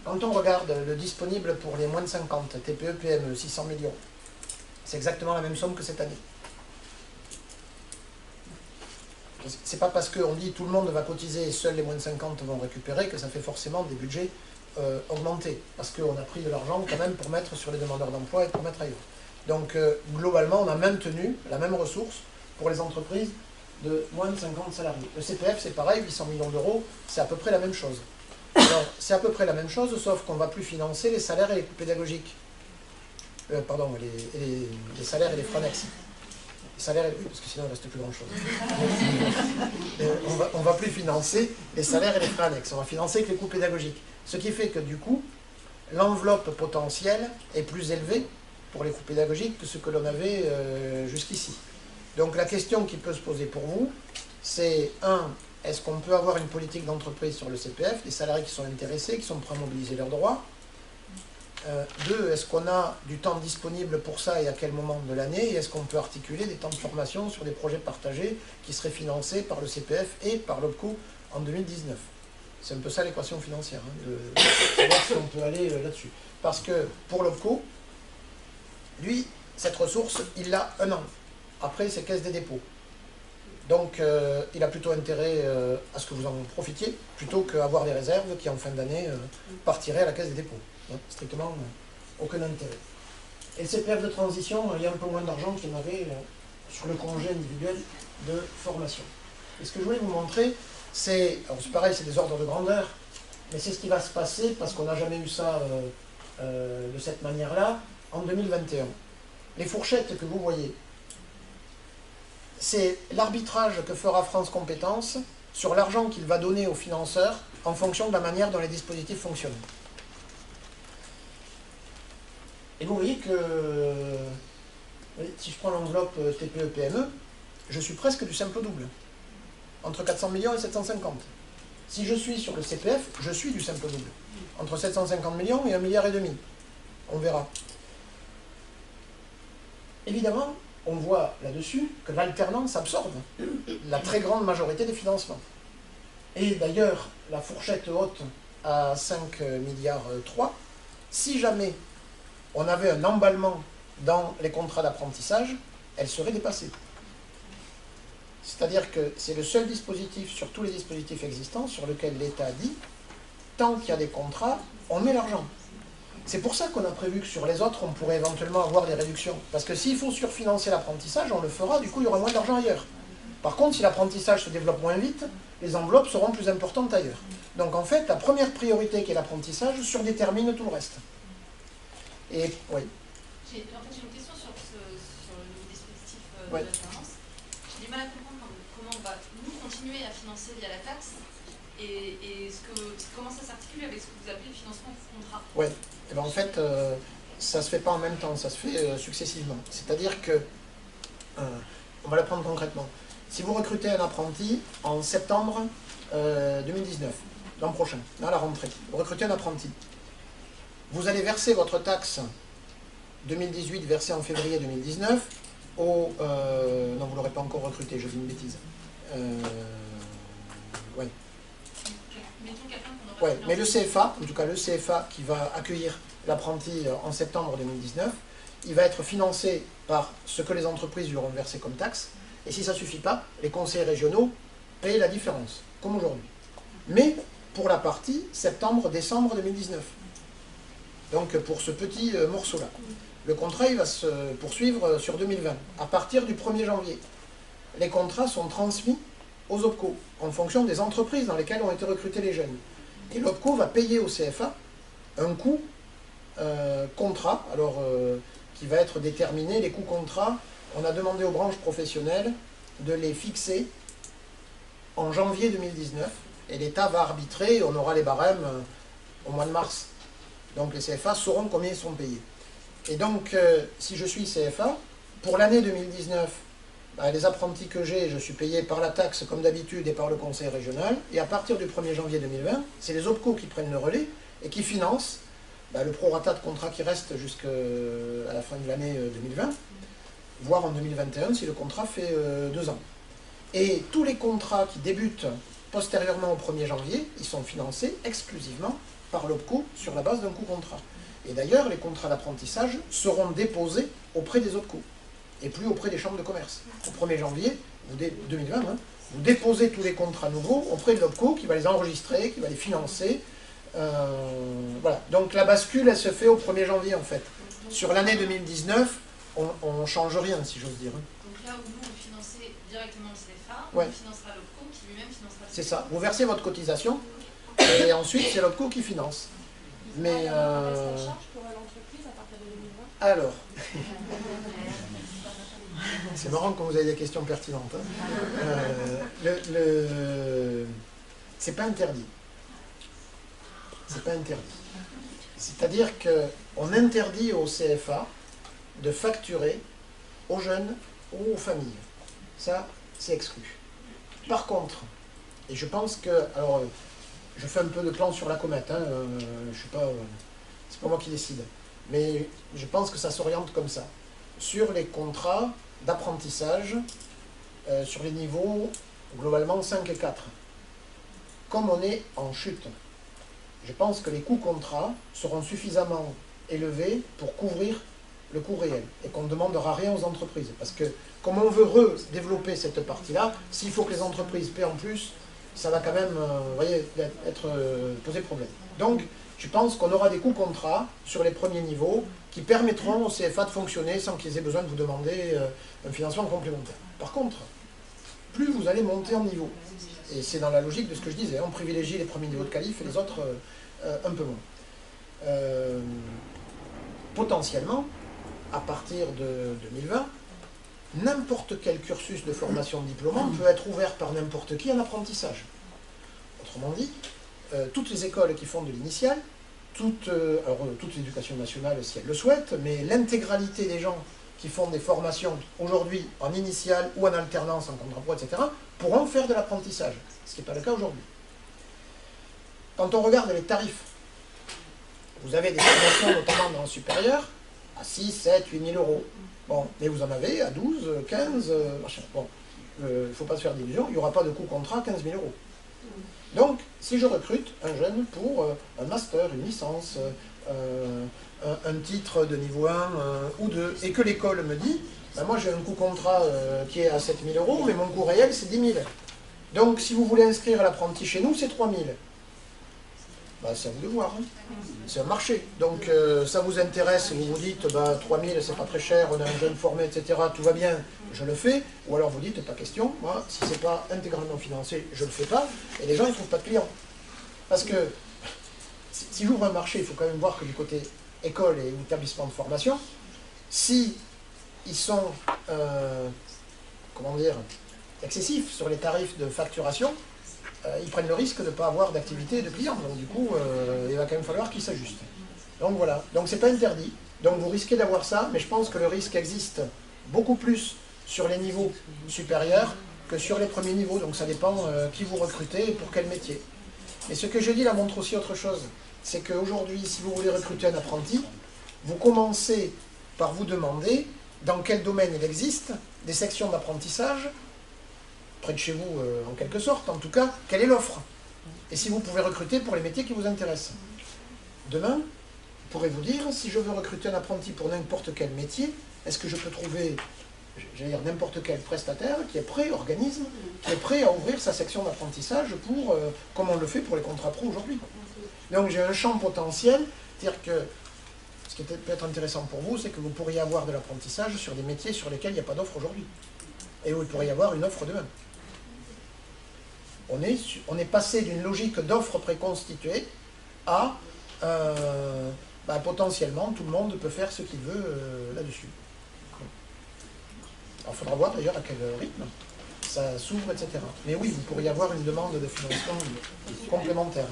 quand on regarde le disponible pour les moins de 50, TPE, PME, 600 millions, c'est exactement la même somme que cette année. C'est pas parce qu'on dit tout le monde va cotiser et seuls les moins de 50 vont récupérer que ça fait forcément des budgets augmentés. Parce qu'on a pris de l'argent quand même pour mettre sur les demandeurs d'emploi et pour mettre ailleurs. Donc globalement, on a maintenu la même ressource pour les entreprises de moins de 50 salariés. Le CPF, c'est pareil, 800 millions d'euros, c'est à peu près la même chose. Alors, c'est à peu près la même chose, sauf qu'on ne va plus financer les salaires et les coûts pédagogiques. Pardon, les salaires et les frais annexes. Les salaires, oui, parce que sinon il ne reste plus grand-chose. On ne va plus financer les salaires et les frais annexes, on va financer que les coûts pédagogiques. Ce qui fait que du coup, l'enveloppe potentielle est plus élevée pour les coûts pédagogiques que ce que l'on avait jusqu'ici. Donc la question qui peut se poser pour vous, c'est 1. Est-ce qu'on peut avoir une politique d'entreprise sur le CPF, des salariés qui sont intéressés, qui sont prêts à mobiliser leurs droits? 2. Est-ce qu'on a du temps disponible pour ça et à quel moment de l'année? Et est-ce qu'on peut articuler des temps de formation sur des projets partagés qui seraient financés par le CPF et par l'OPCO en 2019? C'est un peu ça l'équation financière, hein, de savoir si on peut aller là-dessus. Parce que pour l'OPCO, lui, cette ressource, il l'a 1 an. Après, c'est caisse des dépôts. Donc, il a plutôt intérêt à ce que vous en profitiez, plutôt qu'avoir des réserves qui, en fin d'année, partiraient à la caisse des dépôts. Donc, strictement aucun intérêt. Et le CPF de transition, il y a un peu moins d'argent qu'il y en avait sur le congé individuel de formation. Et ce que je voulais vous montrer, c'est, alors c'est pareil, c'est des ordres de grandeur, mais c'est ce qui va se passer, parce qu'on n'a jamais eu ça de cette manière-là, en 2021. Les fourchettes que vous voyez, c'est l'arbitrage que fera France Compétences sur l'argent qu'il va donner aux financeurs en fonction de la manière dont les dispositifs fonctionnent. Et vous voyez que, si je prends l'enveloppe TPE-PME, je suis presque du simple double, entre 400 millions et 750. Si je suis sur le CPF, je suis du simple double, entre 750 millions et 1,5 milliard. On verra. Évidemment, on voit là-dessus que l'alternance absorbe la très grande majorité des financements. Et d'ailleurs, la fourchette haute à 5,3 milliards, si jamais on avait un emballement dans les contrats d'apprentissage, elle serait dépassée. C'est-à-dire que c'est le seul dispositif sur tous les dispositifs existants sur lequel l'État dit, tant qu'il y a des contrats, on met l'argent. C'est pour ça qu'on a prévu que sur les autres, on pourrait éventuellement avoir des réductions. Parce que s'il faut surfinancer l'apprentissage, on le fera, du coup il y aura moins d'argent ailleurs. Par contre, si l'apprentissage se développe moins vite, les enveloppes seront plus importantes ailleurs. Donc en fait, la première priorité qui est l'apprentissage surdétermine tout le reste. Et oui. J'ai une question sur le dispositif de Oui. l'alternance. J'ai du mal à comprendre comment on va nous continuer à financer via la taxe et comment ça s'articule avec ce que vous appelez le financement de contrat. Oui. Et bien en fait, ça ne se fait pas en même temps, ça se fait successivement. C'est-à-dire que, on va la prendre concrètement. Si vous recrutez un apprenti en septembre 2019, l'an prochain, à la rentrée, vous recrutez un apprenti, vous allez verser votre taxe 2018 versée en février 2019 au... non, vous ne l'aurez pas encore recruté, je dis une bêtise. Ouais. Ouais, mais le CFA, en tout cas le CFA qui va accueillir l'apprenti en septembre 2019, il va être financé par ce que les entreprises lui auront versé comme taxe, et si ça ne suffit pas, les conseils régionaux payent la différence, comme aujourd'hui. Mais pour la partie septembre-décembre 2019. Donc pour ce petit morceau-là. Le contrat il va se poursuivre sur 2020. À partir du 1er janvier, les contrats sont transmis aux OPCO, en fonction des entreprises dans lesquelles ont été recrutés les jeunes. Et l'OPCO va payer au CFA un coût contrat, alors qui va être déterminé. Les coûts contrats, on a demandé aux branches professionnelles de les fixer en janvier 2019, et l'État va arbitrer, on aura les barèmes au mois de mars. Donc les CFA sauront combien ils sont payés. Et donc, si je suis CFA, pour l'année 2019, les apprentis que j'ai, je suis payé par la taxe comme d'habitude et par le conseil régional. Et à partir du 1er janvier 2020, c'est les OPCO qui prennent le relais et qui financent le prorata de contrat qui reste jusqu'à la fin de l'année 2020, voire en 2021 si le contrat fait 2 ans. Et tous les contrats qui débutent postérieurement au 1er janvier, ils sont financés exclusivement par l'OPCO sur la base d'un coût contrat. Et d'ailleurs, les contrats d'apprentissage seront déposés auprès des OPCO et plus auprès des chambres de commerce. Au 1er janvier 2020, hein, vous déposez tous les contrats nouveaux auprès de l'OPCO qui va les enregistrer, qui va les financer. Voilà. Donc la bascule, elle se fait au 1er janvier en fait. Sur l'année 2019, on ne change rien, si j'ose dire. Donc là où nous, on finançait directement le CFA, ouais. on financera l'OPCO qui lui-même financera le CFA. C'est ça. Vous versez votre cotisation et ensuite c'est l'OPCO qui finance. Mais alors, c'est marrant quand vous avez des questions pertinentes. Hein. C'est pas interdit. C'est pas interdit. C'est-à-dire qu'on interdit au CFA de facturer aux jeunes ou aux familles. Ça, c'est exclu. Par contre, et je pense que, alors, je fais un peu de plan sur la comète, hein, je suis pas, c'est pas moi qui décide, mais je pense que ça s'oriente comme ça. Sur les contrats d'apprentissage, sur les niveaux globalement 5 et 4, comme on est en chute, je pense que les coûts contrats seront suffisamment élevés pour couvrir le coût réel et qu'on ne demandera rien aux entreprises. Parce que comme on veut redévelopper cette partie-là, s'il faut que les entreprises paient en plus, ça va quand même vous voyez, poser problème. Donc, je pense qu'on aura des coûts contrats sur les premiers niveaux qui permettront au CFA de fonctionner sans qu'ils aient besoin de vous demander un financement complémentaire. Par contre, plus vous allez monter en niveau, et c'est dans la logique de ce que je disais, on privilégie les premiers niveaux de qualif et les autres un peu moins. Potentiellement, à partir de 2020, n'importe quel cursus de formation diplômante peut être ouvert par n'importe qui en apprentissage. Autrement dit, toutes les écoles qui font de l'initial, toute l'éducation nationale si elle le souhaite, mais l'intégralité des gens qui font des formations aujourd'hui en initial ou en alternance, en contrat pro, etc., pourront faire de l'apprentissage, ce qui n'est pas le cas aujourd'hui. Quand on regarde les tarifs, vous avez des formations notamment dans le supérieur à 6, 7, 8 000 euros. Bon, mais vous en avez à 12, 15, machin. Bon, il ne faut pas se faire d'illusions, il n'y aura pas de coût contrat à 15 000 euros. Donc, si je recrute un jeune pour un master, une licence, un titre de niveau 1 ou 2, et que l'école me dit, ben moi j'ai un coût contrat qui est à 7 000 euros, mais mon coût réel c'est 10 000. Donc, si vous voulez inscrire l'apprenti chez nous, c'est 3 000. Ben, c'est à vous de voir. Hein. C'est un marché. Donc, ça vous intéresse, vous vous dites, bah, 3 000 c'est pas très cher, on a un jeune formé, etc., tout va bien, je le fais. Ou alors vous dites, pas question, moi, si c'est pas intégralement financé, je le fais pas. Et les gens, ils trouvent pas de clients. Parce que, si j'ouvre un marché, il faut quand même voir que du côté école et établissement de formation, si ils sont, comment dire, excessifs sur les tarifs de facturation, ils prennent le risque de ne pas avoir d'activité de clients. Donc du coup, il va quand même falloir qu'ils s'ajustent. Donc voilà. Donc c'est pas interdit. Donc vous risquez d'avoir ça, mais je pense que le risque existe beaucoup plus sur les niveaux supérieurs que sur les premiers niveaux. Donc ça dépend qui vous recrutez et pour quel métier. Et ce que je dis là montre aussi autre chose. C'est qu'aujourd'hui, si vous voulez recruter un apprenti, vous commencez par vous demander dans quel domaine il existe des sections d'apprentissage près de chez vous, en quelque sorte, en tout cas, quelle est l'offre? Et si vous pouvez recruter pour les métiers qui vous intéressent. Demain, je pourrais vous dire, si je veux recruter un apprenti pour n'importe quel métier, est-ce que je peux trouver, j'allais dire, n'importe quel prestataire qui est prêt, organisme, qui est prêt à ouvrir sa section d'apprentissage pour, comme on le fait pour les contrats pro aujourd'hui. Donc j'ai un champ potentiel, c'est-à-dire que ce qui peut être intéressant pour vous, c'est que vous pourriez avoir de l'apprentissage sur des métiers sur lesquels il n'y a pas d'offre aujourd'hui. Et où il pourrait y avoir une offre demain. On est passé d'une logique d'offre préconstituée à potentiellement tout le monde peut faire ce qu'il veut là-dessus. Alors il faudra voir d'ailleurs à quel rythme ça s'ouvre, etc. Mais oui, vous pourriez avoir une demande de financement complémentaire.